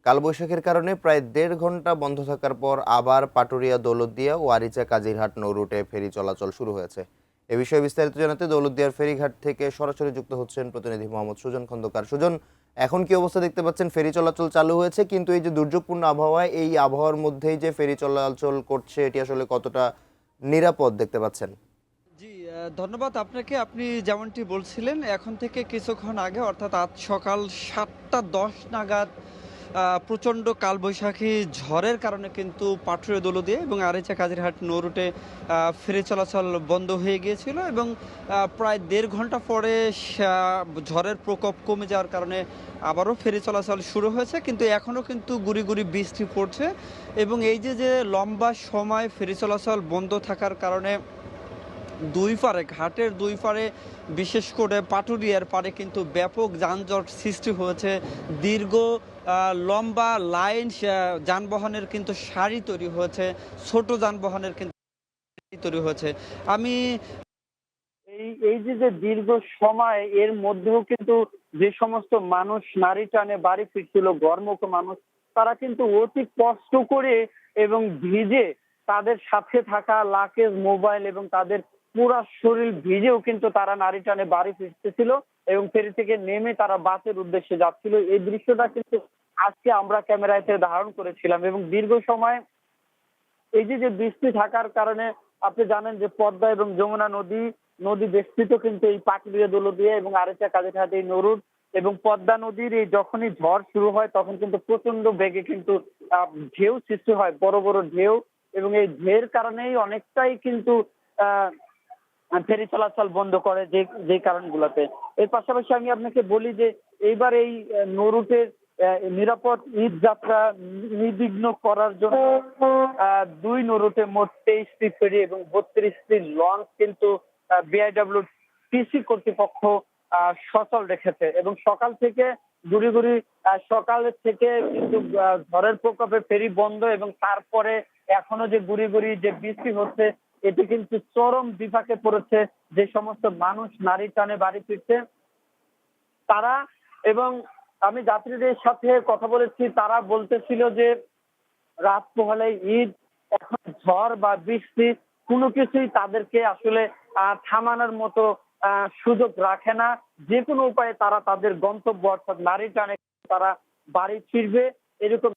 কালবৈশাখীর কারণে প্রায় ১.৫ ঘন্টা বন্ধ থাকার পর আবার পাটুরিয়া দৌলতদিয়া ও আরিচা কাজিরহাট নৌ রুটে ফেরি চলাচল শুরু হয়েছে। এ বিষয়ে বিস্তারিত জানাতে দৌলতদিয়ার ফেরিঘাট থেকে সরাসরি যুক্ত হচ্ছেন প্রতিনিধি মোহাম্মদ সুজন খন্দকার। সুজন, এখন কি অবস্থা দেখতে পাচ্ছেন? ফেরি চলাচল চালু হয়েছে, কিন্তু এই যে দুর্যোগপূর্ণ আবহাওয়ায় এই আবহাওয়ার মধ্যেই যে ফেরি চলাচল করছে, এটি আসলে কতটা নিরাপদ দেখতে পাচ্ছেন? জি, ধন্যবাদ আপনাকে। আপনি যেমনটি বলছিলেন, এখন থেকে কিছুক্ষণ আগে অর্থাৎ আজ সকাল ৭টা ১০ নাগাদ প্রচণ্ড কালবৈশাখী ঝড়ের কারণে কিন্তু পাটুরিয়া দৌলতদিয়া এবং আরিচা কাজিরহাট নৌ রুটে ফেরি চলাচল বন্ধ হয়ে গিয়েছিল এবং প্রায় ১.৫ ঘন্টা পরে ঝড়ের প্রকোপ কমে যাওয়ার কারণে আবারও ফেরি চলাচল শুরু হয়েছে। কিন্তু এখনও কিন্তু গুঁড়ি, গুঁড়ি বৃষ্টি পড়ছে এবং এই যে লম্বা সময় ফেরি চলাচল বন্ধ থাকার কারণে দুই পারে ঘাটের দুই পারে বিশেষ করে পাটুরিয়ার পারে কিন্তু ব্যাপক যানজট সৃষ্টি হয়েছে। দীর্ঘ লম্বা লাইন যানবাহনের কিন্তু সারি তৈরি হয়েছে, ছোট যানবাহনের কিন্তু সারি তৈরি হয়েছে। আমি এই যে দীর্ঘ সময় এর মধ্যেও কিন্তু যে সমস্ত মানুষ নারী টানে বাড়ি ফিরছিল, ঘরমুখো মানুষ, তারা কিন্তু অতি কষ্ট করে এবং ভিজে তাদের সাথে থাকা লাগেজ, মোবাইল এবং তাদের পুরা শরীর ভিজেও কিন্তু তারা নারী টানে বাড়ি ফিরতেছিল এবং ফেরি থেকে নেমে তারা বাসের উদ্দেশ্যে যাচ্ছিল। এই দৃশ্যটা কিন্তু আজকে আমরা ক্যামেরাতে ধারণ করেছিলাম এবং দীর্ঘ সময় এই যে বৃষ্টি থাকার কারণে আপনি জানেন যে পদ্মা এবং যমুনা নদী বেষ্টিত কিন্তু এই পাটুরিয়া দৌলতদিয়া এবং আরিচা কাজিরহাট এই নরুট এবং পদ্মা নদীর এই যখনই ঝড় শুরু হয় তখন কিন্তু প্রচন্ড বেগে কিন্তু ঢেউ সৃষ্টি হয়, বড় বড় ঢেউ, এবং এই ঢেউর কারণেই অনেকটাই কিন্তু আহ ফেরি চলাচল বন্ধ করে যে কারণগুলোতে। এর পাশাপাশি আমি আপনাকে বলি যে এইবার এই নৌরুটের নিরাপদ ঈদ যাত্রা নির্বিঘ্ন করার জন্য ২ নৌরুটে মোট ২৩টি ফেরি এবং ৩২টি লঞ্চ কিন্তু বিআইডব্লিউটিসি কর্তৃপক্ষ সচল রেখেছে এবং সকাল থেকে গুড়ি গুড়ি সকাল থেকে কিন্তু ঝড়ের প্রকোপে ফেরি বন্ধ এবং তারপরে এখনো যে গুড়ি গুড়ি যে বৃষ্টি হচ্ছে, এতে কিন্তু চরম বিপাকে পড়েছে যে সমস্ত মানুষ নারী টানে বাড়ি ফিরছে তারা। এবং আমি যাত্রীদের সাথে কথা বলেছি, তারা বলতেছিল যে রাত পোহালে ঈদ, এখন ঝড় বা বৃষ্টি কোনো কিছুই তাদেরকে আসলে থামানোর মতো সুযোগ রাখে না। যে কোনো উপায়ে তারা তাদের গন্তব্য অর্থাৎ নারী টানে তারা বাড়ি ফিরবে, এরকম